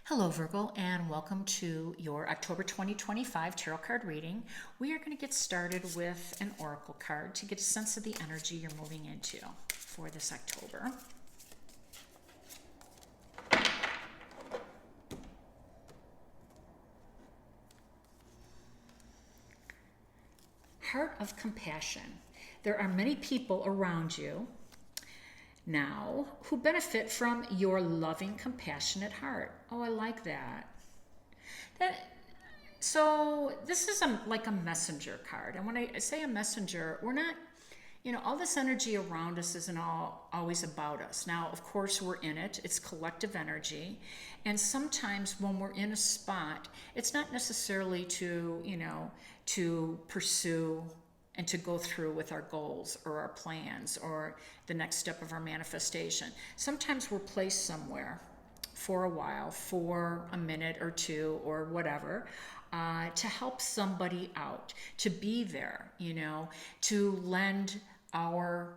Hello, Virgo, and welcome to your October 2025 tarot card reading. We are going to get started with an oracle card to get a sense of the energy you're moving into for this October. Heart of compassion. There are many people around you now who benefit from your loving, compassionate heart. Oh, I like that. So this is like a messenger card. And when I say a messenger, we're not, all this energy around us isn't always about us. Now, of course, we're in it. It's collective energy. And sometimes when we're in a spot, it's not necessarily to pursue and to go through with our goals or our plans or the next step of our manifestation. Sometimes we're placed somewhere for a while, for a minute or two or whatever, to help somebody out, to be there, to lend our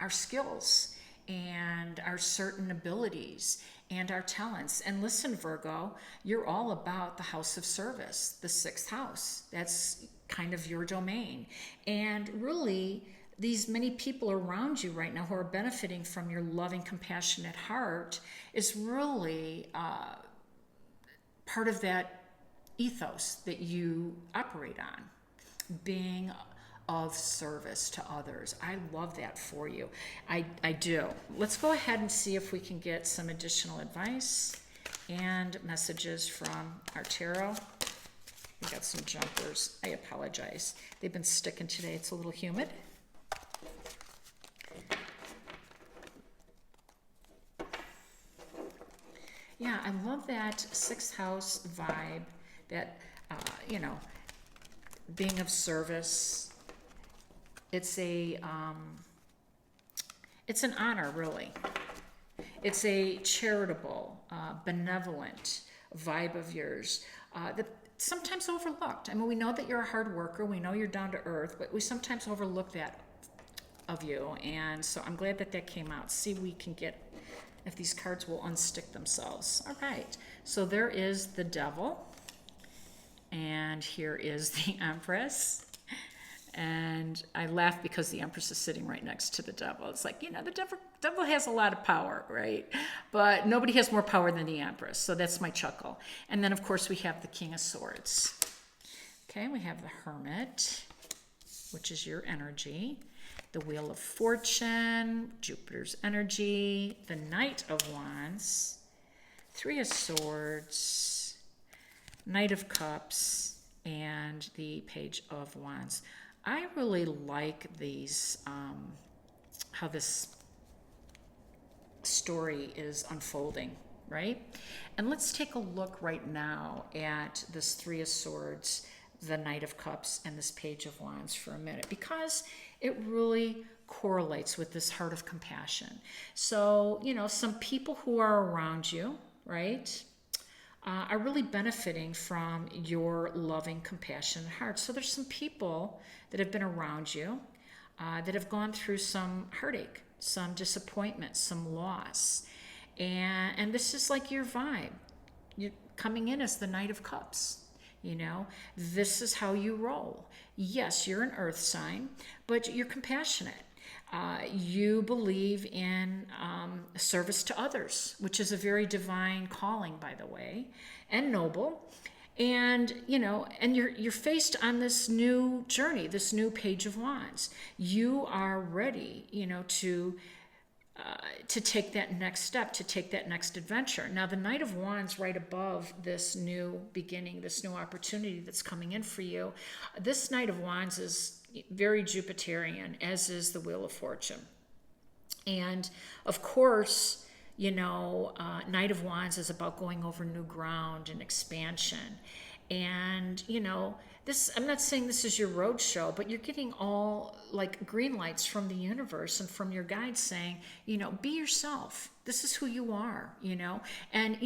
skills and our certain abilities and our talents. And listen, Virgo, you're all about the house of service, the sixth house. That's kind of your domain. And really, these many people around you right now who are benefiting from your loving, compassionate heart is really part of that ethos that you operate on, being of service to others. I love that for you. I do. Let's go ahead and see if we can get some additional advice and messages from our tarot. We got some jumpers. I apologize. They've been sticking today. It's a little humid. Yeah, I love that sixth house vibe, that, being of service. It's it's an honor, really. It's a charitable, benevolent vibe of yours that sometimes overlooked. I mean, we know that you're a hard worker. We know you're down to earth, but we sometimes overlook that of you. And so I'm glad that came out. See, we can get if these cards will unstick themselves. All right. So there is the Devil. And here is the Empress. And I laugh because the Empress is sitting right next to the Devil. It's like, the devil has a lot of power, right? But nobody has more power than the Empress. So that's my chuckle. And then, of course, we have the King of Swords. Okay, we have the Hermit, which is your energy. The Wheel of Fortune, Jupiter's energy. The Knight of Wands. Three of Swords. Knight of Cups. And the Page of Wands. I really like these, how this story is unfolding, right? And let's take a look right now at this Three of Swords, the Knight of Cups, and this Page of Wands for a minute, because it really correlates with this heart of compassion. So, some people who are around you, right, are really benefiting from your loving, compassionate heart. So there's some people that have been around you that have gone through some heartache, some disappointment, some loss. And this is like your vibe. You're coming in as the Knight of Cups. This is how you roll. Yes, you're an earth sign, but you're compassionate. You believe in service to others, which is a very divine calling, by the way, and noble. And and you're faced on this new journey, this new Page of Wands. You are ready, to take that next step, to take that next adventure. Now, the Knight of Wands right above this new beginning, this new opportunity that's coming in for you, this Knight of Wands is very Jupiterian, as is the Wheel of Fortune. And of course, Knight of Wands is about going over new ground and expansion. And, this, I'm not saying this is your road show, but you're getting all like green lights from the universe and from your guides saying, be yourself. This is who you are, and,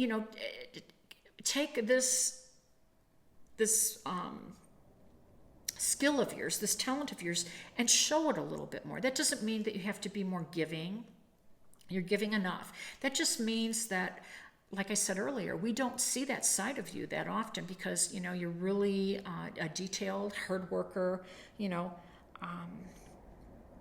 take this skill of yours, this talent of yours, and show it a little bit more. That doesn't mean that you have to be more giving. You're giving enough. That just means that like I said earlier, we don't see that side of you that often because, you're really a detailed, hard worker,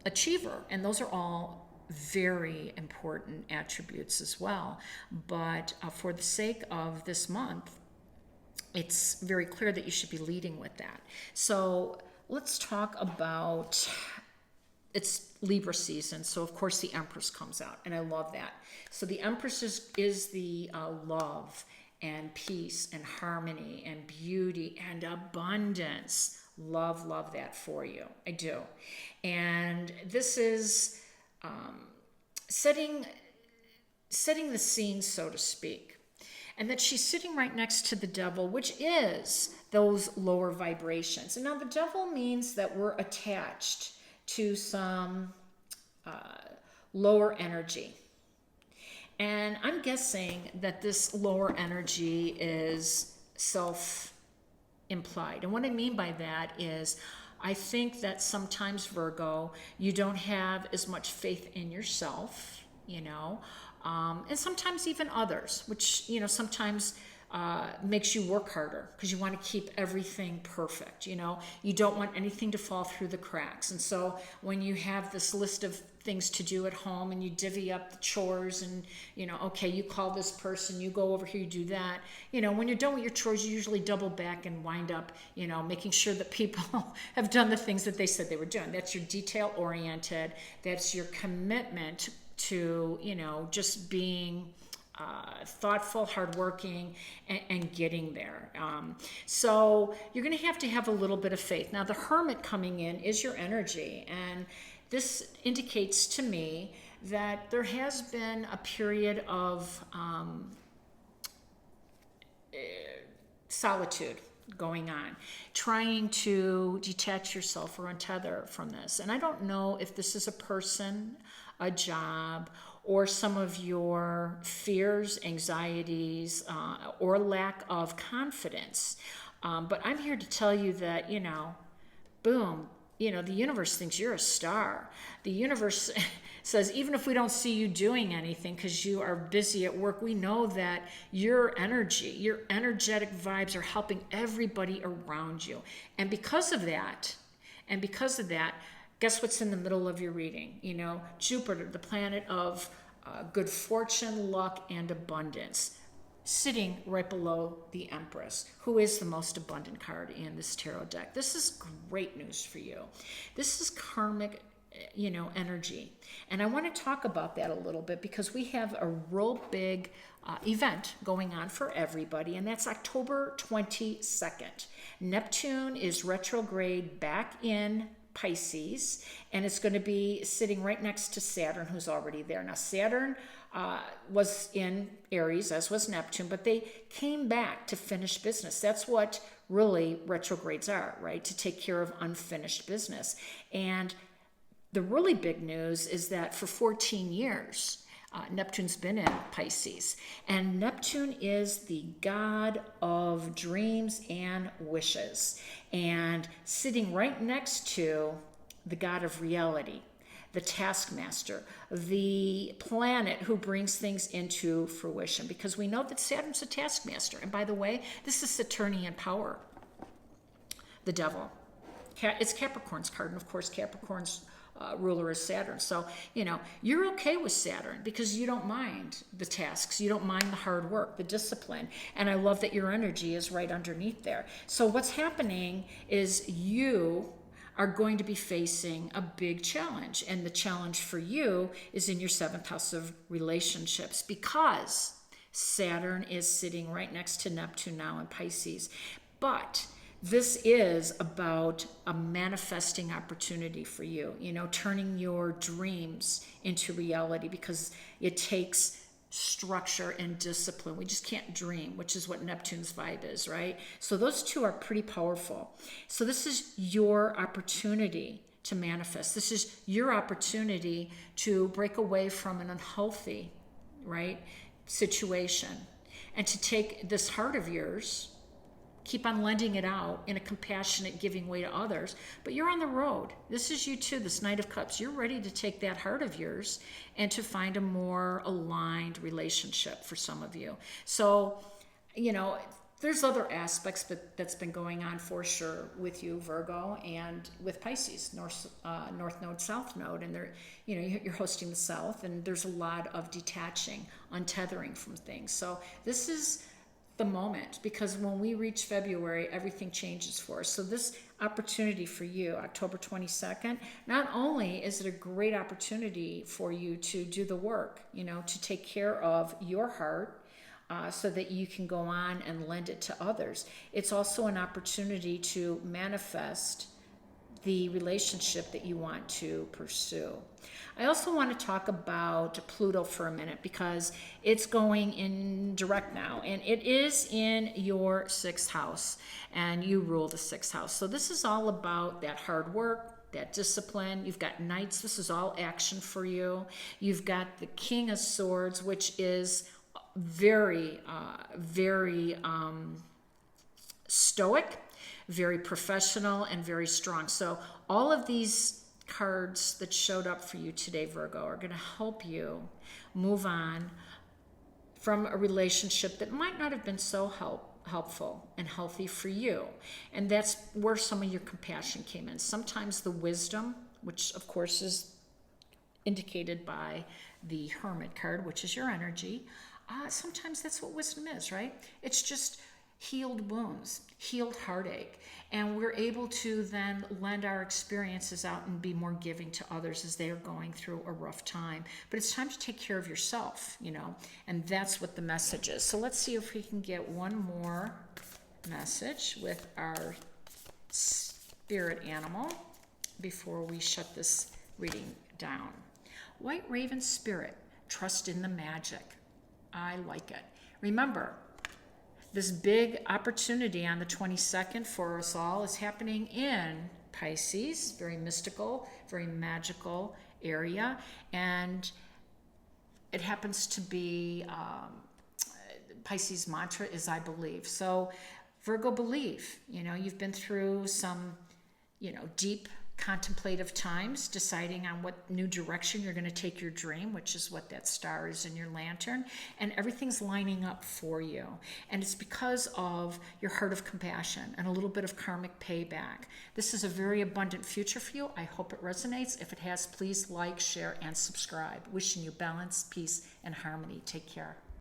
achiever. And those are all very important attributes as well. But for the sake of this month, it's very clear that you should be leading with that. So let's talk about, it's Libra season. So of course the Empress comes out, and I love that. So the Empress is the love and peace and harmony and beauty and abundance. Love that for you. I do. And this is setting the scene, so to speak. And that she's sitting right next to the devil, which is those lower vibrations. And now the devil means that we're attached to some lower energy. And I'm guessing that this lower energy is self-implied. And what I mean by that is, I think that sometimes, Virgo, you don't have as much faith in yourself, and sometimes even others, which, sometimes makes you work harder because you want to keep everything perfect. You don't want anything to fall through the cracks. And so when you have this list of things to do at home and you divvy up the chores and, okay, you call this person, you go over here, you do that. When you're done with your chores, you usually double back and wind up, making sure that people have done the things that they said they were doing. That's your detail oriented. That's your commitment to, just being thoughtful, hardworking, and getting there. So you're going to have a little bit of faith. Now, the Hermit coming in is your energy, and this indicates to me that there has been a period of solitude going on, trying to detach yourself or untether from this. And I don't know if this is a person, a job, or some of your fears, anxieties, or lack of confidence. But I'm here to tell you that, boom, the universe thinks you're a star. The universe says, even if we don't see you doing anything because you are busy at work, we know that your energy, your energetic vibes are helping everybody around you. And because of that, guess what's in the middle of your reading? Jupiter, the planet of good fortune, luck, and abundance, sitting right below the Empress, who is the most abundant card in this tarot deck. This is great news for you. This is karmic, energy. And I want to talk about that a little bit because we have a real big event going on for everybody, and that's October 22nd. Neptune is retrograde back in Pisces, and it's going to be sitting right next to Saturn, who's already there. Now, Saturn was in Aries, as was Neptune, but they came back to finish business. That's what really retrogrades are, right? To take care of unfinished business. And the really big news is that for 14 years, Neptune's been in Pisces. And Neptune is the god of dreams and wishes. And sitting right next to the god of reality, the taskmaster, the planet who brings things into fruition. Because we know that Saturn's a taskmaster. And by the way, this is Saturnian power, the devil. It's Capricorn's card, and of course Capricorn's ruler is Saturn. So, you're okay with Saturn because you don't mind the tasks. You don't mind the hard work, the discipline. And I love that your energy is right underneath there. So what's happening is you are going to be facing a big challenge. And the challenge for you is in your 7th house of relationships, because Saturn is sitting right next to Neptune now in Pisces. But this is about a manifesting opportunity for you, turning your dreams into reality, because it takes structure and discipline. We just can't dream, which is what Neptune's vibe is, right? So those two are pretty powerful. So this is your opportunity to manifest. This is your opportunity to break away from an unhealthy, right, situation, and to take this heart of yours, keep on lending it out in a compassionate, giving way to others. But you're on the road. This is you too, this Knight of Cups. You're ready to take that heart of yours and to find a more aligned relationship for some of you. So, you know, there's other aspects that's been going on for sure with you, Virgo, and with Pisces, north node, south node, and they're, you know, you're hosting the south, and there's a lot of detaching, untethering from things. So this is the moment, because when we reach February, everything changes for us. So this opportunity for you, October 22nd, not only is it a great opportunity for you to do the work, you know, to take care of your heart, so that you can go on and lend it to others. It's also an opportunity to manifest the relationship that you want to pursue. I also want to talk about Pluto for a minute, because it's going in direct now, and it is in your 6th house, and you rule the 6th house. So this is all about that hard work, that discipline. You've got Knights. This is all action for you. You've got the King of Swords, which is very stoic, very professional, and very strong. So all of these cards that showed up for you today, Virgo, are going to help you move on from a relationship that might not have been so helpful and healthy for you. And that's where some of your compassion came in. Sometimes the wisdom, which of course is indicated by the Hermit card, which is your energy, sometimes that's what wisdom is, right? It's just healed wounds, healed heartache. And we're able to then lend our experiences out and be more giving to others as they are going through a rough time. But it's time to take care of yourself, you know, and that's what the message is. So let's see if we can get one more message with our spirit animal before we shut this reading down. White Raven Spirit, trust in the magic. I like it. Remember, this big opportunity on the 22nd for us all is happening in Pisces, very mystical, very magical area. And it happens to be, Pisces mantra is I believe. So Virgo, believe. You know, you've been through some, you know, deep contemplative times, deciding on what new direction you're going to take your dream, which is what that star is in your lantern, and everything's lining up for you. And it's because of your heart of compassion and a little bit of karmic payback. This is a very abundant future for you. I hope it resonates. If it has, please like, share, and subscribe. Wishing you balance, peace, and harmony. Take care.